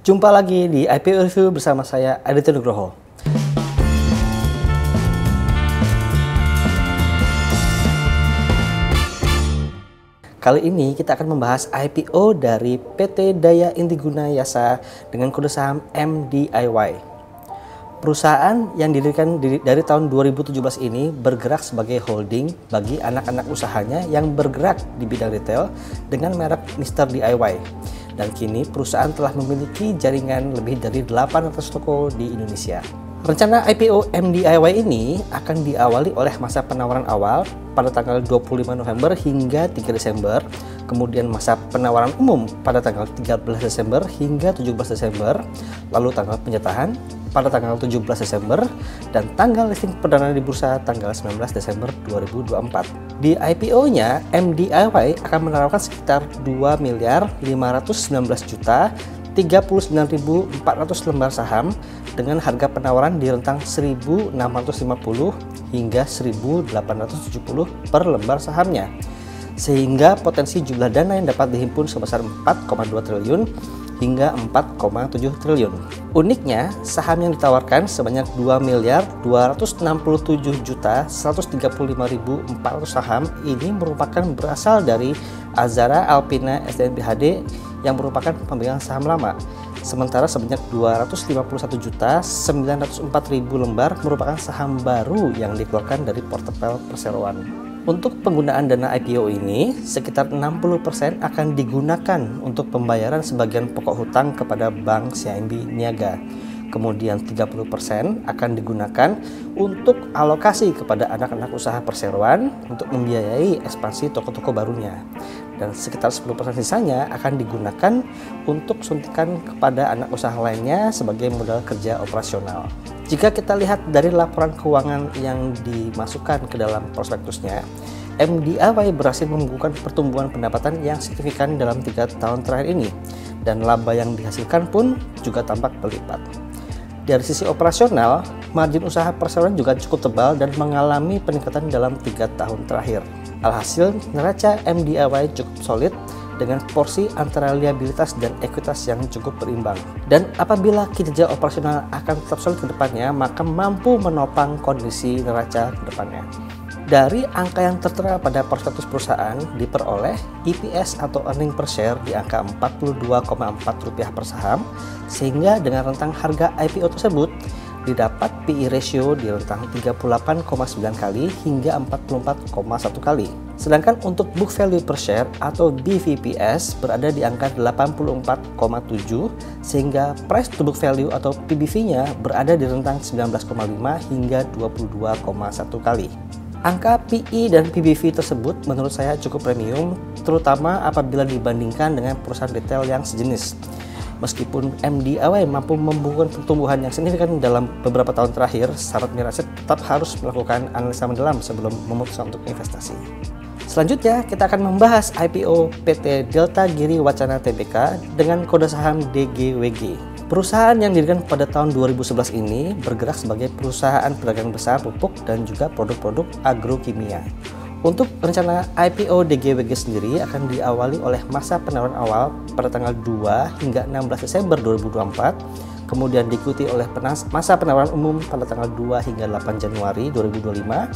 Jumpa lagi di IPO Review bersama saya, Aditya Nugroho. Kali ini kita akan membahas IPO dari PT Daya Intiguna Yasa dengan kode saham MDIY. Perusahaan yang didirikan dari tahun 2017 ini bergerak sebagai holding bagi anak-anak usahanya yang bergerak di bidang retail dengan merek Mr. DIY. Dan kini perusahaan telah memiliki jaringan lebih dari 800 toko di Indonesia. Rencana IPO MDIY ini akan diawali oleh masa penawaran awal pada tanggal 25 November hingga 3 Desember, kemudian masa penawaran umum pada tanggal 13 Desember hingga 17 Desember, lalu tanggal penyerahan pada tanggal 17 Desember, dan tanggal listing perdana di bursa tanggal 19 Desember 2024. Di IPO-nya, MDIY akan menawarkan sekitar 2.519.039.400 lembar saham dengan harga penawaran di rentang 1.650 hingga 1.870 per lembar sahamnya, sehingga potensi jumlah dana yang dapat dihimpun sebesar 4,2 triliun hingga 4,7 triliun. Uniknya, saham yang ditawarkan sebanyak 2.267.135.400 saham ini merupakan berasal dari Azara Alpina SDNBHD yang merupakan pemegang saham lama. Sementara sebanyak 251.904.000 lembar merupakan saham baru yang dikeluarkan dari portfolio perseroan. Untuk penggunaan dana IPO ini, sekitar 60% akan digunakan untuk pembayaran sebagian pokok hutang kepada Bank CIMB Niaga. Kemudian 30% akan digunakan untuk alokasi kepada anak-anak usaha perseroan untuk membiayai ekspansi toko-toko barunya. Dan sekitar 10% sisanya akan digunakan untuk suntikan kepada anak usaha lainnya sebagai modal kerja operasional. Jika kita lihat dari laporan keuangan yang dimasukkan ke dalam prospektusnya, MDIY berhasil membukukan pertumbuhan pendapatan yang signifikan dalam 3 tahun terakhir ini, dan laba yang dihasilkan pun juga tampak berlipat. Dari sisi operasional, margin usaha perseroan juga cukup tebal dan mengalami peningkatan dalam 3 tahun terakhir. Alhasil, neraca MDIY cukup solid dengan porsi antara liabilitas dan ekuitas yang cukup berimbang. Dan apabila kinerja operasional akan tetap solid ke depannya, maka mampu menopang kondisi neraca ke depannya. Dari angka yang tertera pada prospektus perusahaan diperoleh EPS atau earning per share di angka Rp42,4 per saham, sehingga dengan rentang harga IPO tersebut didapat PE ratio di rentang 38,9 kali hingga 44,1 kali. Sedangkan untuk book value per share atau BVPS berada di angka 84,7, sehingga price to book value atau PBV-nya berada di rentang 19,5 hingga 22,1 kali. Angka PE dan PBV tersebut menurut saya cukup premium, terutama apabila dibandingkan dengan perusahaan retail yang sejenis. Meskipun MDIY mampu membukukan pertumbuhan yang signifikan dalam beberapa tahun terakhir, syarat Mirasid tetap harus melakukan analisa mendalam sebelum memutuskan untuk investasi. Selanjutnya, kita akan membahas IPO PT Delta Giri Wacana Tbk dengan kode saham DGWG. Perusahaan yang didirikan pada tahun 2011 ini bergerak sebagai perusahaan pedagang besar pupuk dan juga produk-produk agrokimia. Untuk rencana IPO DGWG sendiri akan diawali oleh masa penawaran awal pada tanggal 2 hingga 16 Desember 2024, kemudian diikuti oleh masa penawaran umum pada tanggal 2 hingga 8 Januari 2025,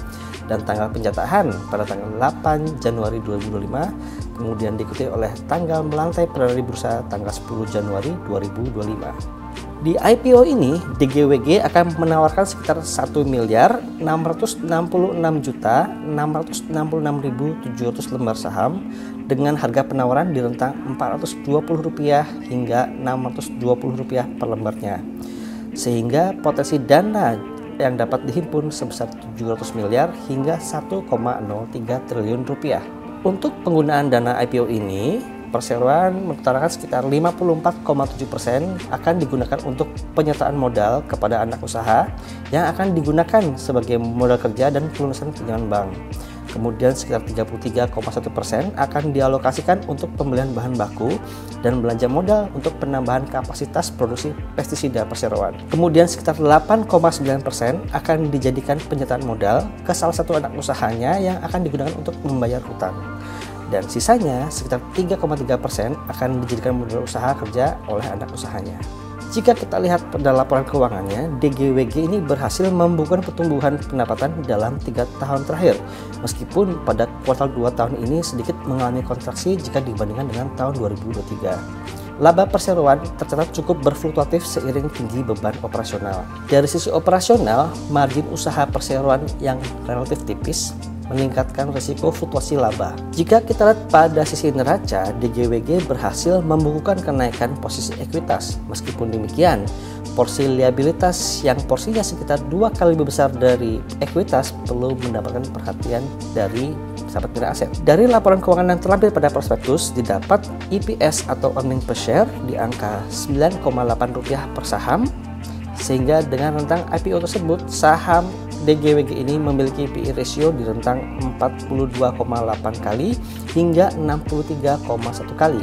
dan tanggal penjatahan pada tanggal 8 Januari 2025, kemudian diikuti oleh tanggal melantai perdana di bursa tanggal 10 Januari 2025. Di IPO ini, DGWG akan menawarkan sekitar 1.666.666.700 lembar saham dengan harga penawaran di rentang Rp420 hingga Rp620 per lembarnya, sehingga potensi dana yang dapat dihimpun sebesar 700 miliar hingga 1,03 triliun rupiah. Untuk penggunaan dana IPO ini, perseroan mengutarakan sekitar 54,7% akan digunakan untuk penyertaan modal kepada anak usaha yang akan digunakan sebagai modal kerja dan pelunasan pinjaman bank. Kemudian sekitar 33,1% akan dialokasikan untuk pembelian bahan baku dan belanja modal untuk penambahan kapasitas produksi pestisida perseroan. Kemudian sekitar 8,9% akan dijadikan penyertaan modal ke salah satu anak usahanya yang akan digunakan untuk membayar hutang. Dan sisanya sekitar 3,3% akan dijadikan modal usaha kerja oleh anak usahanya. Jika kita lihat pada laporan keuangannya, DGWG ini berhasil membukukan pertumbuhan pendapatan dalam 3 tahun terakhir, meskipun pada kuartal 2 tahun ini sedikit mengalami kontraksi jika dibandingkan dengan tahun 2023. Laba perseroan tercatat cukup berfluktuatif seiring tinggi beban operasional. Dari sisi operasional, margin usaha perseroan yang relatif tipis meningkatkan risiko fluktuasi laba. Jika kita lihat pada sisi neraca, DGWG berhasil membukukan kenaikan posisi ekuitas. Meskipun demikian, porsi liabilitas yang porsinya sekitar 2 kali lebih besar dari ekuitas perlu mendapatkan perhatian dari sahabat mitra aset. Dari laporan keuangan yang terlampir pada prospektus, didapat EPS atau earning per share di angka Rp9,8 per saham, sehingga dengan rentang IPO tersebut, saham DGWG ini memiliki PE ratio di rentang 42,8 kali hingga 63,1 kali.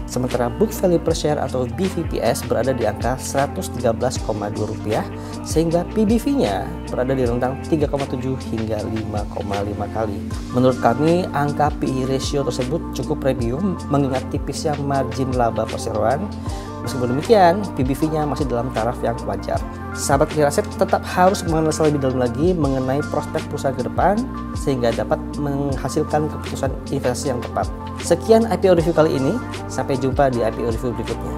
Sementara book value per share atau BVPS berada di angka Rp113,2, sehingga PBV-nya berada di rentang 3,7 hingga 5,5 kali. Menurut kami, angka PE ratio tersebut cukup premium mengingat tipisnya margin laba perseroan. Meskipun demikian, PBV-nya masih dalam taraf yang wajar. Sahabat mitra aset tetap harus menganalisa lebih dalam lagi mengenai prospek perusahaan ke depan sehingga dapat menghasilkan keputusan investasi yang tepat. Sekian IPO review kali ini, sampai jumpa di IPO review berikutnya.